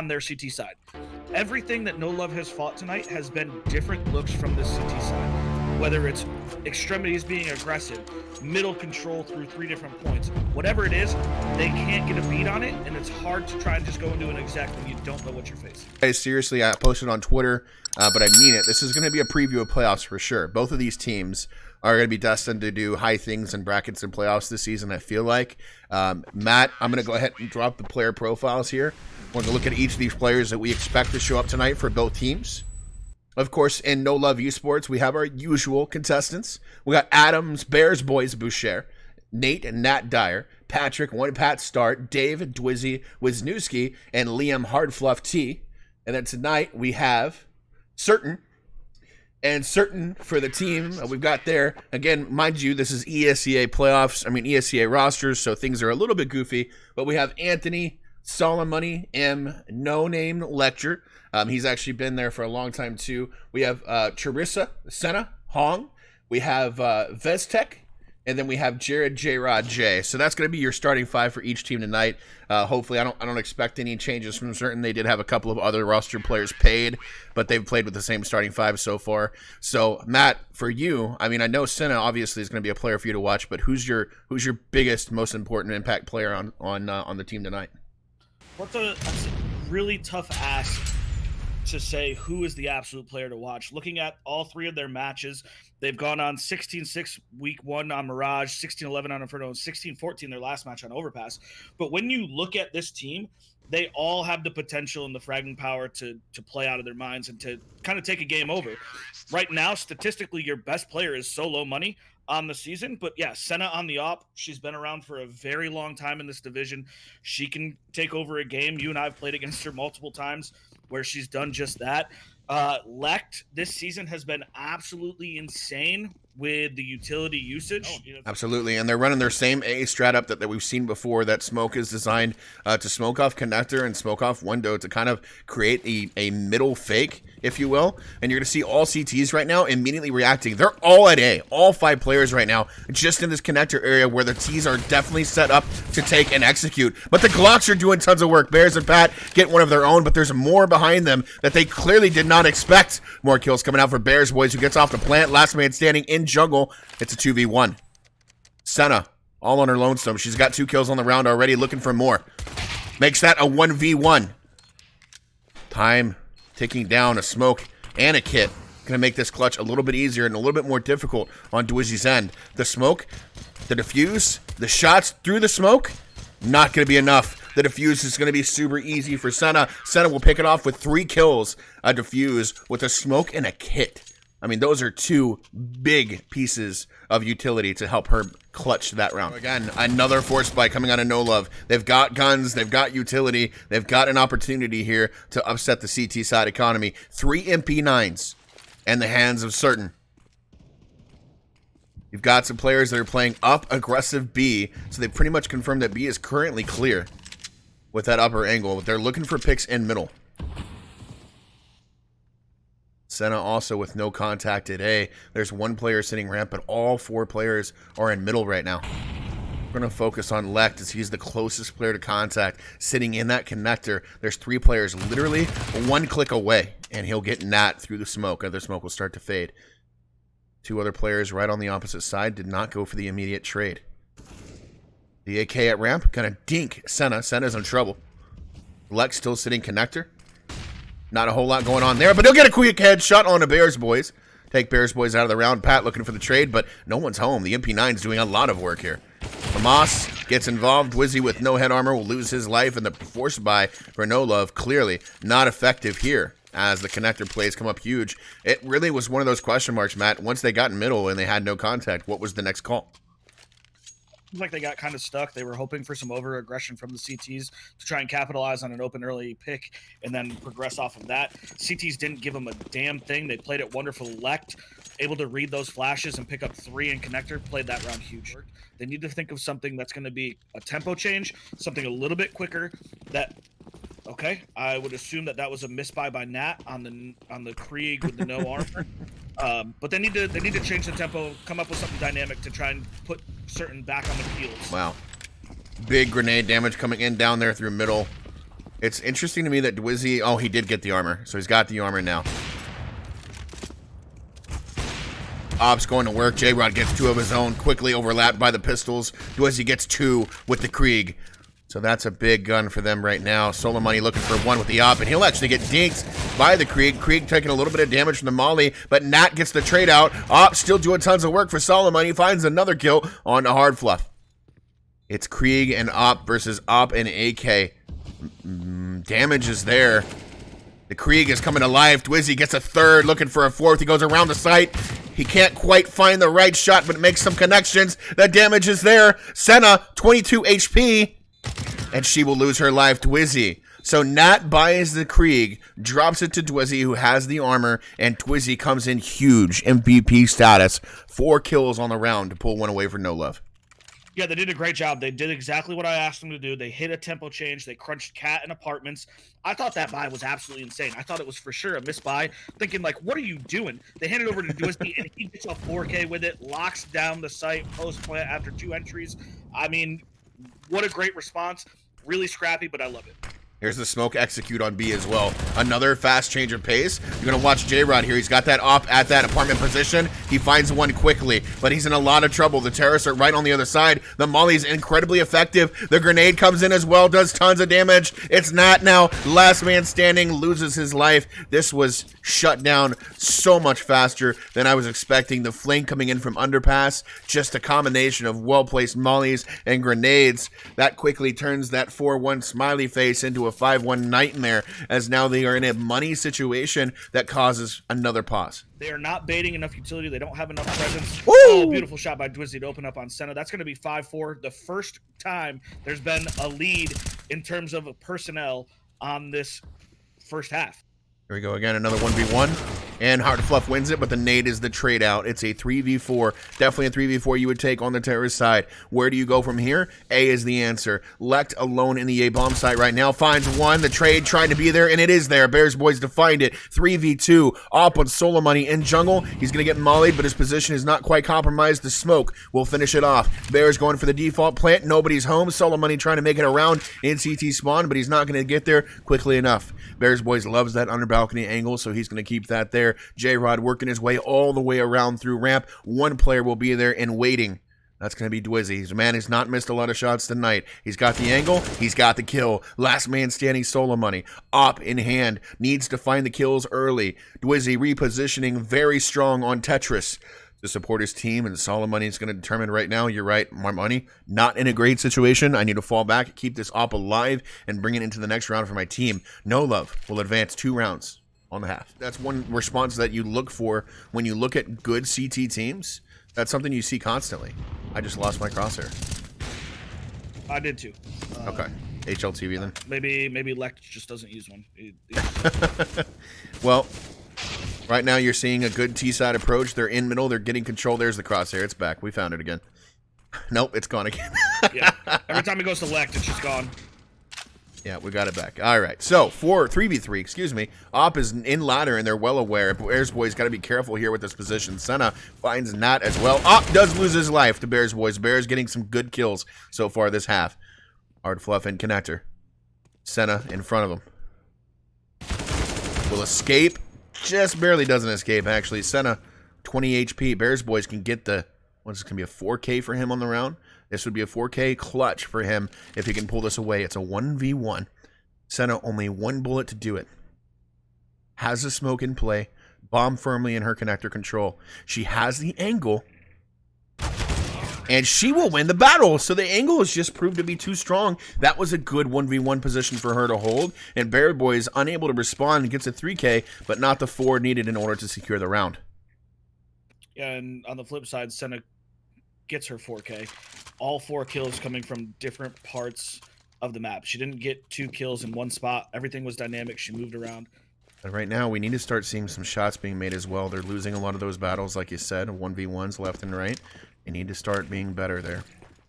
on their CT side. Everything that NoLove has fought tonight has been different looks from this CT side. Whether it's extremities being aggressive, middle control through 3 different points, whatever it is, they can't get a beat on it, and it's hard to try and just go into an exec when you don't know what you're facing. Hey, seriously, I posted on Twitter, but I mean it. This is going to be a preview of playoffs for sure. Both of these teams are going to be destined to do high things in brackets and playoffs this season, I feel like. Matt, I'm going to go ahead and drop the player profiles here. We're going to look at each of these players that we expect to show up tonight for both teams. Of course, in NoLove esports, we have our usual contestants. We got Adams, Bears Boys Boucher, Nate and Nat Dyer, Patrick, One Pat Start, Dave, Dwizzy, Wisniewski, and Liam Hardfluff T. And then tonight we have Certn. And Certn for the team we've got there. Again, mind you, this is ESEA playoffs. ESEA rosters, so things are a little bit goofy. But we have Anthony, Solomon, M, No Name Lecture. He's actually been there for a long time too. We have Charissa, Senna, Hong. We have Vestek, and then we have Jared, J-Rod, J. So that's going to be your starting 5 for each team tonight. Hopefully, I don't expect any changes from Certn. They did have a couple of other roster players paid, but they've played with the same starting 5 so far. So Matt, for you, I know Senna obviously is going to be a player for you to watch, but who's your biggest, most important impact player on the team tonight? That's a really tough ask to say who is the absolute player to watch. Looking at all 3 of their matches, they've gone on 16-6 week 1 on Mirage, 16-11 on Inferno, and 16-14 their last match on Overpass. But when you look at this team, they all have the potential and the fragging power to play out of their minds and to kind of take a game over. Right now, statistically, your best player is so low money on the season. But yeah, Senna on the op, she's been around for a very long time in this division. She can take over a game. You and I have played against her multiple times where she's done just that. Lect this season has been absolutely insane with the utility usage. Absolutely, and they're running their same A strat up that we've seen before. That Smoke is designed to smoke off connector and smoke off window to kind of create a middle fake, if you will. And you're going to see all CTs right now immediately reacting. They're all at A, all 5 players right now, just in this connector area where the Ts are definitely set up to take and execute. But the Glocks are doing tons of work. Bears and Pat get one of their own, but there's more behind them that they clearly did not expect. More kills coming out for Bears Boys, who gets off the plant. Last man standing in jungle. It's a 2v1. Senna, all on her lonesome. She's got 2 kills on the round already, looking for more. Makes that a 1v1. Time ticking down. A smoke and a kit. Going to make this clutch a little bit easier and a little bit more difficult on Dwizzy's end. The smoke, the defuse, the shots through the smoke, not going to be enough. The defuse is going to be super easy for Senna. Senna will pick it off with 3 kills. A defuse with a smoke and a kit. Those are 2 big pieces of utility to help her clutch that round. Again, another force spike coming out of NoLove. They've got guns, they've got utility, they've got an opportunity here to upset the CT side economy. 3 MP9s in the hands of Certn. You've got some players that are playing up aggressive B, so they pretty much confirmed that B is currently clear with that upper angle. They're looking for picks in middle. Senna also with no contact at A. There's 1 player sitting ramp, but all 4 players are in middle right now. We're going to focus on Lect as he's the closest player to contact, sitting in that connector. There's 3 players literally 1 click away, and he'll get Nat through the smoke. Other smoke will start to fade. 2 other players right on the opposite side did not go for the immediate trade. The AK at ramp, going to dink Senna. Senna's in trouble. Lect still sitting connector. Not a whole lot going on there, but he'll get a quick headshot on the Bears Boys. Take Bears Boys out of the round. Pat looking for the trade, but no one's home. The MP9's doing a lot of work here. Hamas gets involved. Dwizzy with no head armor will lose his life, and the force buy for NoLove clearly not effective here as the connector plays come up huge. It really was one of those question marks, Matt. Once they got in middle and they had no contact, what was the next call? Like they got kind of stuck. They were hoping for some over aggression from the CTs to try and capitalize on an open early pick and then progress off of that. CTs didn't give them a damn thing. They played it wonderful. Lect able to read those flashes and pick up 3 in connector, played that round huge. They need to think of something that's going to be a tempo change, something a little bit quicker. Okay, I would assume that was a misbuy by Nat on the Krieg with the no armor. But they need to change the tempo, come up with something dynamic to try and put Certn back on the field. Wow. Big grenade damage coming in down there through middle. It's interesting to me that Dwizzy... Oh, he did get the armor. So he's got the armor now. Ops going to work. J-Rod gets 2 of his own, quickly overlapped by the pistols. Dwizzy gets 2 with the Krieg. So that's a big gun for them right now. Solo Money looking for 1 with the op, and he'll actually get dinked by the Krieg. Krieg taking a little bit of damage from the Molly, but Nat gets the trade out. Op still doing tons of work for Solo Money. Finds another kill on the Hard Fluff. It's Krieg and Op versus Op and AK. Damage is there. The Krieg is coming to life. Dwizzy gets a 3rd, looking for a 4th. He goes around the site. He can't quite find the right shot, but makes some connections. The damage is there. Senna, 22 HP. And she will lose her life. Dwizzy. So Nat buys the Krieg, drops it to Dwizzy, who has the armor, and Dwizzy comes in huge MVP status. 4 kills on the round to pull 1 away for NoLove. Yeah, they did a great job. They did exactly what I asked them to do. They hit a tempo change. They crunched Cat and Apartments. I thought that buy was absolutely insane. I thought it was for sure a miss buy. Thinking, like, what are you doing? They hand it over to Dwizzy, and he gets a 4K with it, locks down the site post-plant after 2 entries. I mean, what a great response. Really scrappy, but I love it. Here's the smoke execute on B as well. Another fast change of pace. You're going to watch J-Rod here. He's got that op at that apartment position. He finds 1 quickly, but he's in a lot of trouble. The terrorists are right on the other side. The Molly's incredibly effective. The grenade comes in as well, does tons of damage. It's Nat now. Last man standing, loses his life. This was shut down so much faster than I was expecting. The flame coming in from underpass, just a combination of well-placed Mollies and grenades. That quickly turns that 4-1 smiley face into a 5-1 nightmare, as now they are in a money situation that causes another pause. They are not baiting enough utility. They don't have enough presence. Woo! Oh, beautiful shot by Dwizzy to open up on Senna. That's going to be 5-4. The first time there's been a lead in terms of personnel on this first half. Here we go again, another 1v1, and Hard Fluff wins it, but the nade is the trade out. It's a 3v4, definitely a 3v4 you would take on the terrorist side. Where do you go from here? A is the answer. Lect alone in the A bomb site right now, finds 1, the trade trying to be there, and it is there. Bears boys to find it. 3v2, Op on Solo Money in jungle. He's going to get mollied, but his position is not quite compromised. The smoke will finish it off. Bears going for the default plant, nobody's home. Solo Money trying to make it around in CT spawn, but he's not going to get there quickly enough. Bears boys loves that under balcony angle, so he's going to keep that there. J-Rod working his way all the way around through ramp. 1 player will be there and waiting. That's going to be Dwizzy. He's a man who's not missed a lot of shots tonight. He's got the angle. He's got the kill. Last man standing, Solo Money. Op in hand. Needs to find the kills early. Dwizzy repositioning very strong on Tetris to support his team, and Solo Money is going to determine right now. You're right, my money. Not in a great situation. I need to fall back, keep this op alive, and bring it into the next round for my team. NoLove will advance 2 rounds on the half. That's one response that you look for when you look at good CT teams. That's something you see constantly. I just lost my crosshair. I did too. Okay. HLTV then. Maybe Lect just doesn't use one. Well, right now you're seeing a good T-side approach. They're in middle. They're getting control. There's the crosshair. It's back. We found it again. Nope, it's gone again. Yeah. Every time it goes to Lect, it's just gone. Yeah, we got it back. All right. So, 3v3, excuse me. Op is in ladder, and they're well aware. Bears Boys got to be careful here with this position. Senna finds Nat as well. Op does lose his life to Bears Boys. Bears getting some good kills so far this half. Hard Fluff and Connector. Senna in front of him. Will escape. Just barely doesn't escape, actually. Senna, 20 HP. Bears Boys can get the... What's this going to be, a 4K for him on the round? This would be a 4K clutch for him if he can pull this away. It's a 1v1. Senna only 1 bullet to do it. Has the smoke in play. Bomb firmly in her connector control. She has the angle. And she will win the battle. So the angle has just proved to be too strong. That was a good 1v1 position for her to hold. And Bear Boy is unable to respond and gets a 3K, but not the 4 needed in order to secure the round. Yeah, and on the flip side, Senna gets her 4K. All 4 kills coming from different parts of the map. She didn't get 2 kills in one spot. Everything was dynamic. She moved around. But right now, we need to start seeing some shots being made as well. They're losing a lot of those battles, like you said, 1v1s left and right. They need to start being better there.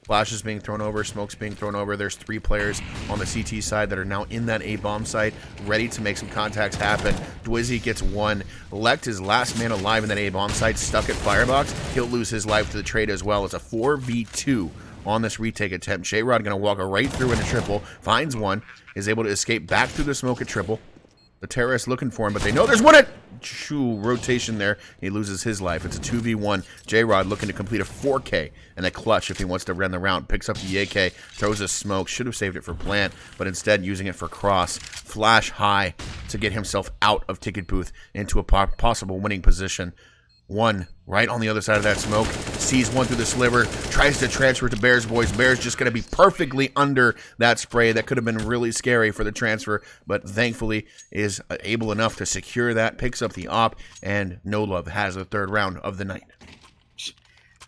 Flash is being thrown over, smoke's being thrown over. There's 3 players on the CT side that are now in that A bomb site, ready to make some contacts happen. Dwizzy gets 1. Lect is last man alive in that A bomb site, stuck at Firebox. He'll lose his life to the trade as well. It's a 4v2 on this retake attempt. J-Rod going to walk right through into triple, finds one, is able to escape back through the smoke at triple. The terrorists looking for him, but they know there's one at rotation there. He loses his life. It's a 2v1. J-Rod looking to complete a 4K and a clutch if he wants to run the round. Picks up the AK, throws a smoke. Should have saved it for plant, but instead using it for cross. Flash high to get himself out of ticket booth into a possible winning position. One right on the other side of that smoke, sees one through the sliver, tries to transfer to Bears boys. Bears just going to be perfectly under that spray. That could have been really scary for the transfer, but thankfully is able enough to secure that, picks up the op, and NoLove has the third round of the night.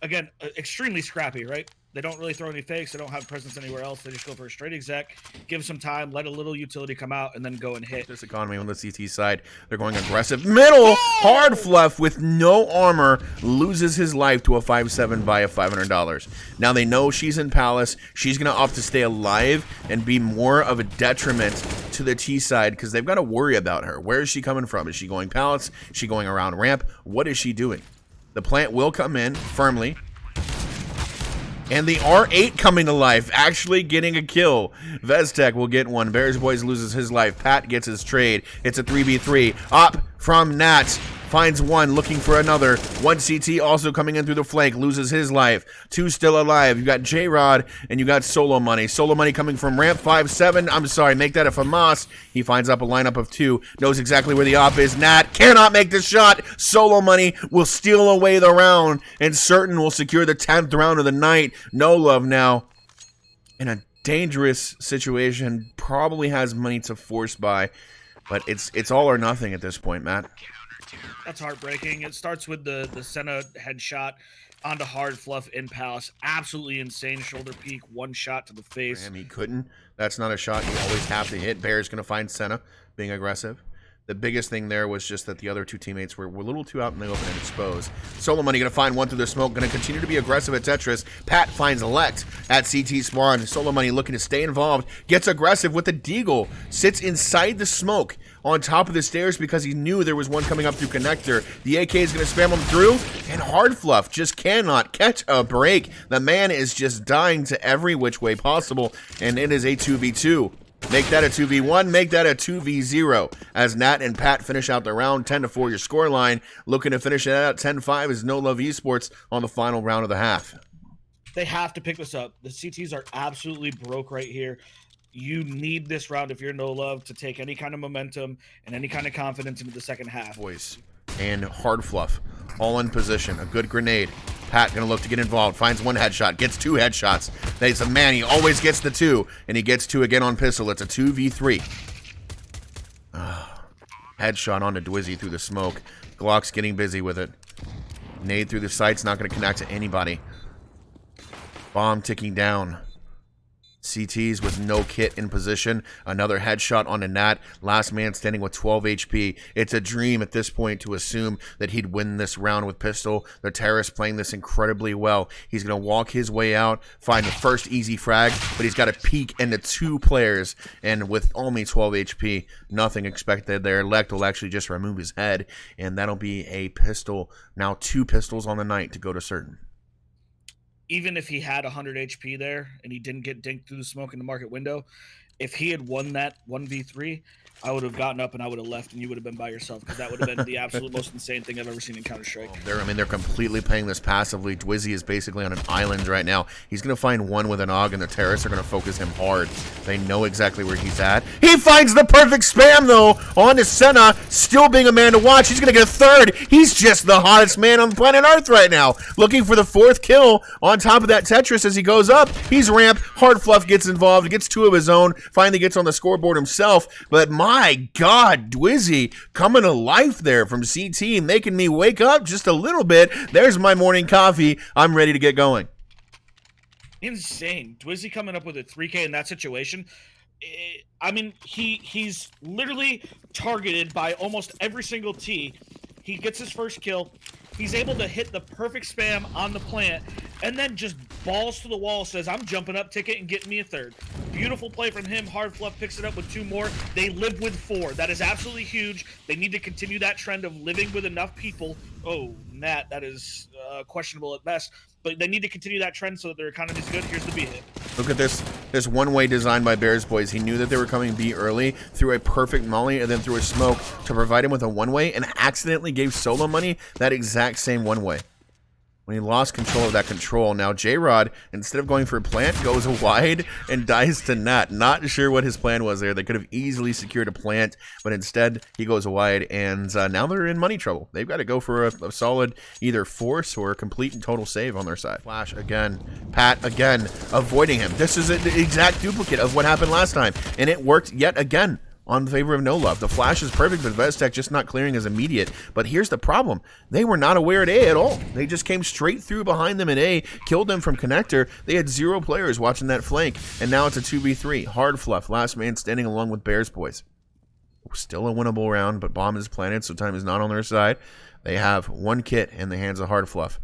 Again, extremely scrappy, right? They don't really throw any fakes. They don't have presence anywhere else. They just go for a straight exec, give some time, let a little utility come out, and then go and hit. This economy on the CT side, they're going aggressive. Middle, hard fluff with no armor, loses his life to a 5-7 by a $500. Now they know she's in Palace. She's going to opt to stay alive and be more of a detriment to the T side because they've got to worry about her. Where is she coming from? Is she going Palace? Is she going around ramp? What is she doing? The plant will come in firmly. And the R8 coming to life, actually getting a kill. Veztec will get one. Bears Boys loses his life. Pat gets his trade. It's a 3v3. Op from Nats. Finds one, looking for another. One CT also coming in through the flank, loses his life. Two still alive. You got J-Rod and you got Solo Money. Solo Money coming from ramp 5-7. I'm sorry, make that a FAMAS. He finds up a lineup of two. Knows exactly where the op is. Nat cannot make the shot. Solo Money will steal away the round. And Certn will secure the 10th round of the night. NoLove now in a dangerous situation. Probably has money to force buy. But it's all or nothing at this point, Matt. That's heartbreaking. It starts with the Senna headshot onto hard fluff in Palace. Absolutely insane shoulder peek, one shot to the face. Damn, he couldn't. That's not a shot you always have to hit. Bear's going to find Senna being aggressive. The biggest thing there was just that the other two teammates were a little too out in the open and exposed. Solo Money going to find one through the smoke. Going to continue to be aggressive at Tetris. Pat finds Lect at CT spawn. Solo Money looking to stay involved. Gets aggressive with the deagle. Sits inside the smoke on top of the stairs because he knew there was one coming up through connector. The AK is going to spam him through. And Hard Fluff just cannot catch a break. The man is just dying to every which way possible. And it is a 2v2. Make that a 2v1, make that a 2v0. As Nat and Pat finish out the round, 10-4 your scoreline. Looking to finish it out 10-5 is NoLove esports on the final round of the half. They have to pick this up. The CTs are absolutely broke right here. You need this round if you're NoLove to take any kind of momentum and any kind of confidence into the second half. Boys and Hard Fluff all in position. A good grenade. Pat gonna look to get involved. Finds one headshot. Gets two headshots. He's a man. He always gets the two. And he gets two again on pistol. It's a 2v3. Headshot onto Dwizzy through the smoke. Glock's getting busy with it. Nade through the sights. Not gonna connect to anybody. Bomb ticking down. CTs with no kit in position. Another headshot on a Nat. Last man standing with 12 HP. It's a dream at this point to assume that he'd win this round with pistol. The terrorist playing this incredibly well. He's going to walk his way out, find the first easy frag, but he's got to peek into two players. And with only 12 HP, nothing expected there. Lect will actually just remove his head, and that'll be a pistol. Now 2 pistols on the night to go to Certn. Even if he had 100 HP there and he didn't get dinked through the smoke in the market window, if he had won that 1v3, I would have gotten up and I would have left and you would have been by yourself because that would have been the absolute most insane thing I've ever seen in Counter-Strike. They're completely playing this passively. Dwizzy is basically on an island right now. He's going to find one with an AUG and the terrorists are going to focus him hard. They know exactly where he's at. He finds the perfect spam though on to Senna, still being a man to watch. He's going to get a third. He's just the hottest man on planet Earth right now. Looking for the 4th kill on top of that Tetris as he goes up. He's ramp. Hard Fluff gets involved, gets 2 of his own, finally gets on the scoreboard himself. But my God, Dwizzy coming to life there from CT, making me wake up just a little bit. There's my morning coffee. I'm ready to get going. Insane. Dwizzy coming up with a 3K in that situation. I mean, he's literally targeted by almost every single T. He gets his first kill. He's able to hit the perfect spam on the plant and then just balls to the wall, says, I'm jumping up ticket and getting me a third. Beautiful play from him. Hard Fluff picks it up with 2 more. They live with 4. That is absolutely huge. They need to continue that trend of living with enough people. Oh, Nat, that is questionable at best. But they need to continue that trend so that their economy is good. Here's the B hit. Look at this one-way design by Bears boys. He knew that they were coming B early, threw a perfect molly, and then threw a smoke to provide him with a one-way, and accidentally gave Solo Money that exact same one-way. When he lost control of that control, now J-Rod, instead of going for a plant, goes wide and dies to Nat. Not sure what his plan was there. They could have easily secured a plant, but instead he goes wide, and now they're in money trouble. They've got to go for a solid either force or a complete and total save on their side. Flash again. Pat again, avoiding him. This is an exact duplicate of what happened last time, and it worked yet again on favor of NoLove. The flash is perfect, but Vestek just not clearing as immediate. But here's the problem. They were not aware at A at all. They just came straight through behind them at A, killed them from connector. They had 0 players watching that flank, and now it's a 2v3. Hard Fluff, last man standing along with Bears boys. Still a winnable round, but bomb is planted, so time is not on their side. They have 1 kit in the hands of Hard Fluff.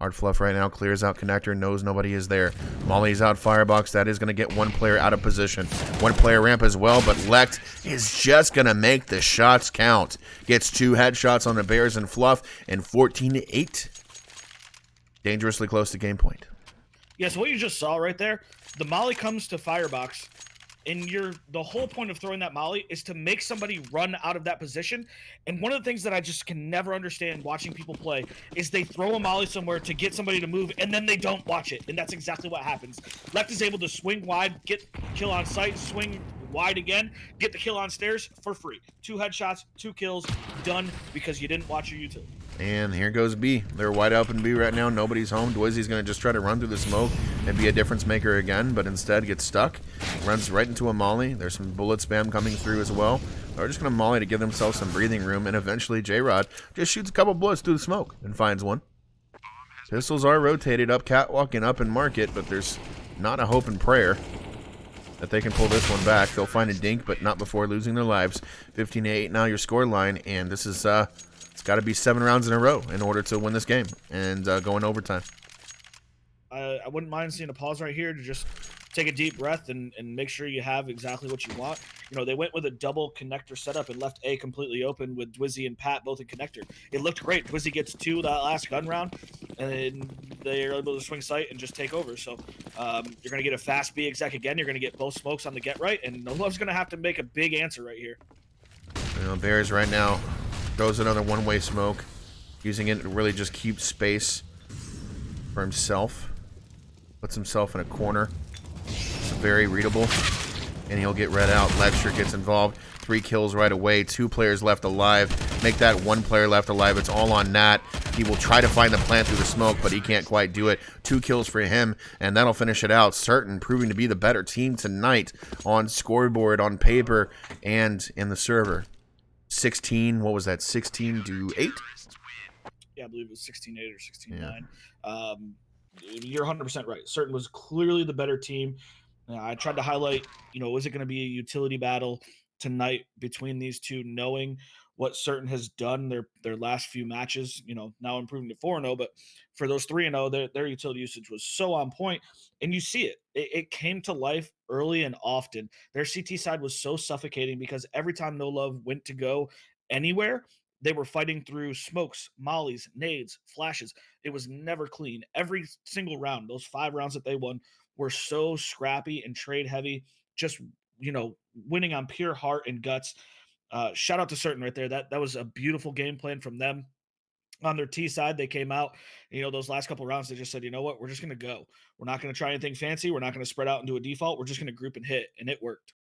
Hard Fluff right now clears out connector, knows nobody is there. Molly's out firebox. That is going to get 1 player out of position. 1 player ramp as well, but Lect is just going to make the shots count. Gets 2 headshots on the Bears and Fluff, and 14-8. Dangerously close to game point. Yeah, so what you just saw right there, the Molly comes to firebox, and the whole point of throwing that Molly is to make somebody run out of that position. And one of the things that I just can never understand watching people play is they throw a Molly somewhere to get somebody to move, and then they don't watch it. And that's exactly what happens. Left is able to swing wide, get kill on sight, swing wide again, get the kill on stairs for free. 2 headshots, 2 kills, done because you didn't watch your utility. And here goes B. They're wide open B right now. Nobody's home. Dwizzy's going to just try to run through the smoke and be a difference maker again, but instead gets stuck. Runs right into a molly. There's some bullet spam coming through as well. They're just going to molly to give themselves some breathing room, and eventually J-Rod just shoots a couple bullets through the smoke and finds one. Pistols are rotated up catwalk and up in market, but there's not a hope and prayer that they can pull this one back. They'll find a dink, but not before losing their lives. 15-8 now your score line, and this is it's got to be 7 rounds in a row in order to win this game and go in overtime. I wouldn't mind seeing a pause right here to just take a deep breath and make sure you have exactly what you want. You know, they went with a double connector setup and left A completely open with Dwizzy and Pat both in connector. It looked great. Dwizzy gets 2 that last gun round, and then they're able to swing sight and just take over. So you're going to get a fast B exec again. You're going to get both smokes on the get right, and NoLove's going to have to make a big answer right here. You know, Bears right now throws another one-way smoke, using it to really just keep space for himself. Puts himself in a corner. It's very readable, and he'll get read out. Lecture gets involved. 3 kills right away. 2 players left alive. Make that 1 player left alive. It's all on Nat. He will try to find the plant through the smoke, but he can't quite do it. 2 kills for him, and that'll finish it out. Certn proving to be the better team tonight on scoreboard, on paper, and in the server. 16, what was that, 16-8? Yeah, I believe it was 16-8 or 16-9. Yeah. You're 100% right. Certn was clearly the better team. I tried to highlight, you know, was it going to be a utility battle tonight between these two, knowing what Certn has done their last few matches, you know, now improving to 4-0, but for those 3-0, their utility usage was so on point, and you see it came to life early and often. Their CT side was so suffocating because every time NoLove went to go anywhere, they were fighting through smokes, mollies, nades, flashes. It was never clean. Every single round, those 5 rounds that they won were so scrappy and trade heavy, just, you know, winning on pure heart and guts. Shout out to Certn right there. That was a beautiful game plan from them. On their T side, they came out, you know, those last couple rounds, they just said, you know what, we're just going to go. We're not going to try anything fancy. We're not going to spread out and do a default. We're just going to group and hit, and it worked.